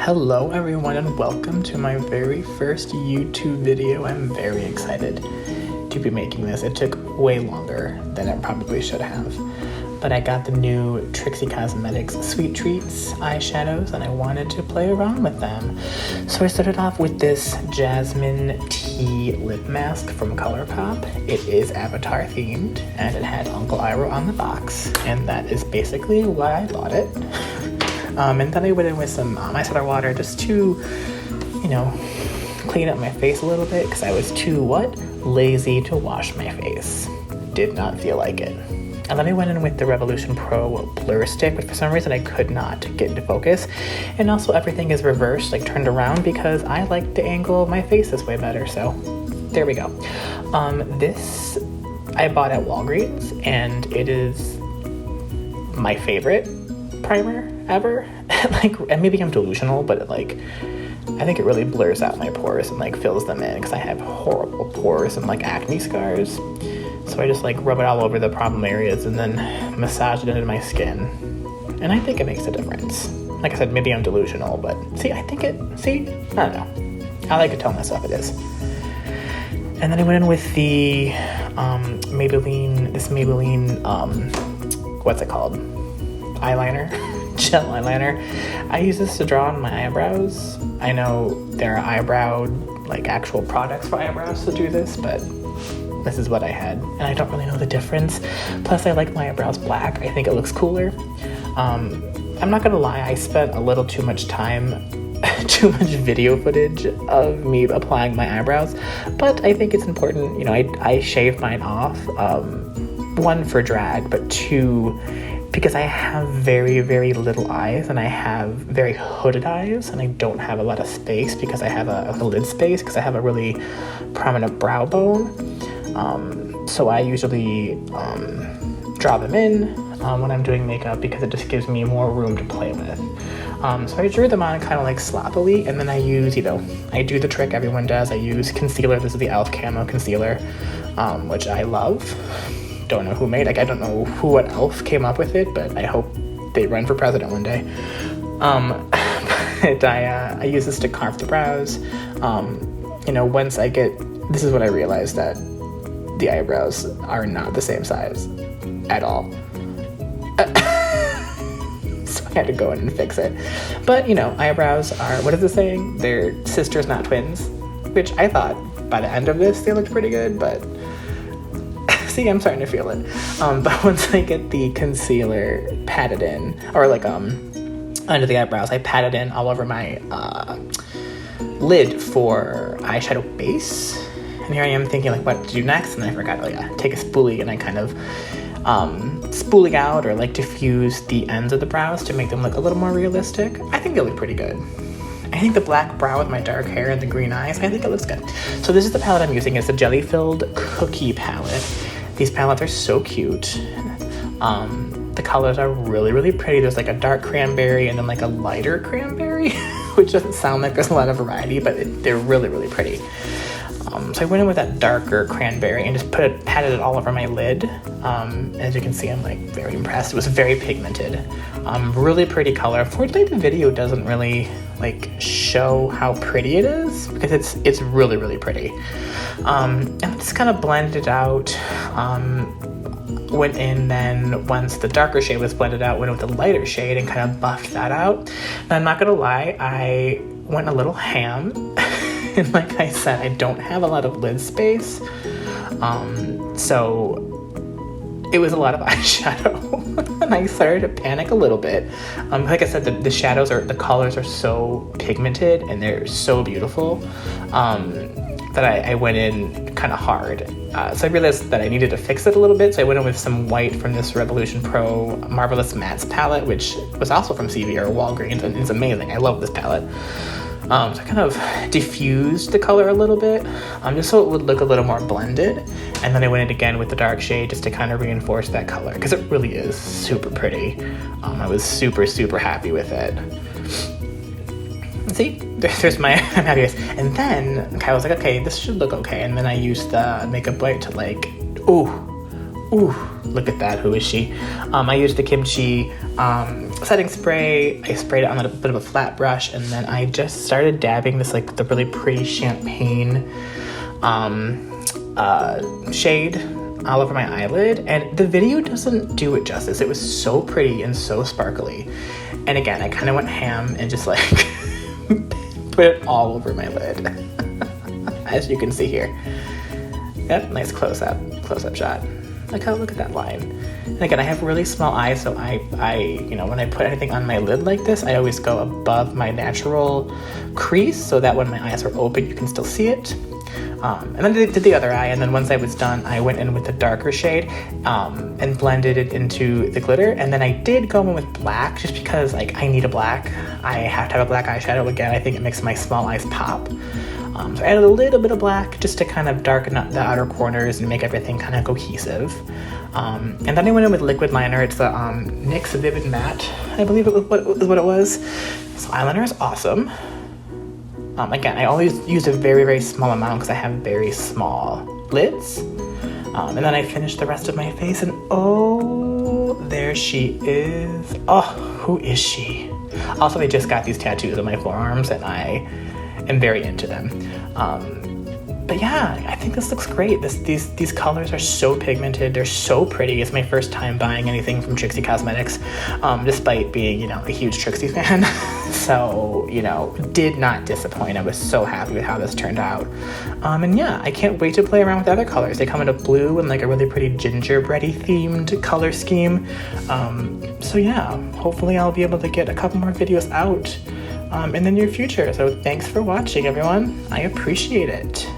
Hello everyone and welcome to my very first YouTube video. I'm very excited to be making this. It took way longer than it probably should have. But I got the new Trixie Cosmetics Sweet Treats eyeshadows and I wanted to play around with them. So I started off with this Jasmine Tea lip mask from ColourPop. It is Avatar themed and it had Uncle Iroh on the box, and that is basically why I bought it. And then I went in with some micellar water just to, clean up my face a little bit because I was too, lazy to wash my face. Did not feel like it. And then I went in with the Revolution Pro Blur Stick, but for some reason I could not get into focus. And also everything is reversed, turned around, because I like the angle of my face this way better, so there we go. This I bought at Walgreens, and it is my favorite primer ever. And maybe I'm delusional, but I think it really blurs out my pores and fills them in because I have horrible pores and acne scars. So I just rub it all over the problem areas and then massage it into my skin. And I think it makes a difference. Like I said, maybe I'm delusional, but I don't know. I like to tell myself it is. And then I went in with the Maybelline, what's it called? Eyeliner, gel eyeliner. I use this to draw on my eyebrows. I know there are actual products for eyebrows to do this, but this is what I had, and I don't really know the difference. Plus, I like my eyebrows black. I think it looks cooler. I'm not gonna lie, I spent a little too much time, too much video footage of me applying my eyebrows, but I think it's important. I shave mine off, one, for drag, but two, because I have very, very little eyes, and I have very hooded eyes, and I don't have a lot of space because I have a lid space because I have a really prominent brow bone. So I usually draw them in when I'm doing makeup because it just gives me more room to play with. So I drew them on kind of sloppily, and then I use, I do the trick everyone does. I use concealer. This is the e.l.f. Camo Concealer, which I love. Don't know who made it. I don't know what e.l.f. came up with it, but I hope they run for president one day. But I use this to carve the brows. Once I get, this is what I realized, that the eyebrows are not the same size at all. So I had to go in and fix it. But, eyebrows are, what is the saying? They're sisters, not twins, which I thought by the end of this, they looked pretty good, but see, I'm starting to feel it. But once I get the concealer patted in, or under the eyebrows, I pat it in all over my lid for eyeshadow base. And here I am thinking what to do next, and I forgot, take a spoolie and I kind of spoolie out or diffuse the ends of the brows to make them look a little more realistic. I think they look pretty good. I think the black brow with my dark hair and the green eyes, I think it looks good. So this is the palette I'm using. It's a jelly-filled cookie palette. These palettes are so cute. The colors are really, really pretty. There's a dark cranberry and then a lighter cranberry, which doesn't sound like there's a lot of variety, but they're really, really pretty. So I went in with that darker cranberry and just patted it all over my lid. As you can see, I'm very impressed. It was very pigmented. Really pretty color. Fortunately, the video doesn't really show how pretty it is because it's really, really pretty. And I just kind of blended it out. Went in then, once the darker shade was blended out, went with the lighter shade and kind of buffed that out. And I'm not gonna lie, I went a little ham. And like I said, I don't have a lot of lid space. So it was a lot of eyeshadow. And I started to panic a little bit. Like I said, the shadows the colors are so pigmented and they're so beautiful that I went in kind of hard. So I realized that I needed to fix it a little bit. So I went in with some white from this Revolution Pro Marvelous Mattes palette, which was also from CVS or Walgreens, and it's amazing. I love this palette. So I kind of diffused the color a little bit, just so it would look a little more blended. And then I went in again with the dark shade just to kind of reinforce that color, because it really is super pretty. I was super, super happy with it. See, there's my happiness. And then I was like, okay, this should look okay. And then I used the makeup wipe to ooh, look at that, who is she? I used the Kimchi setting spray. I sprayed it on a bit of a flat brush, and then I just started dabbing this like the really pretty champagne shade all over my eyelid, and the video doesn't do it justice. It was so pretty and so sparkly, and again, I kind of went ham and just like put it all over my lid, as you can see here. Yep, nice close-up shot. Look at that line. And again, I have really small eyes, so I you know, when I put anything on my lid like this, I always go above my natural crease so that when my eyes are open, you can still see it. And then I did the other eye, and then once I was done, I went in with a darker shade and blended it into the glitter. And then I did go in with black, just because like I need a black. I have to have a black eyeshadow. Again, I think it makes my small eyes pop. So I added a little bit of black just to kind of darken up the outer corners and make everything kind of cohesive. And then I went in with liquid liner. It's the NYX Vivid Matte, I believe is what it was. So eyeliner is awesome. Again, I always use a very, very small amount because I have very small lids. And then I finished the rest of my face, and oh, there she is. Oh, who is she? Also, I just got these tattoos on my forearms, and I am very into them. But yeah, I think this looks great. These colors are so pigmented. They're so pretty. It's my first time buying anything from Trixie Cosmetics, despite being, you know, a huge Trixie fan. So, you know, did not disappoint. I was so happy with how this turned out. And yeah, I can't wait to play around with other colors. They come in a blue and like a really pretty gingerbready themed color scheme. So yeah, hopefully I'll be able to get a couple more videos out in the near future. So thanks for watching, everyone. I appreciate it.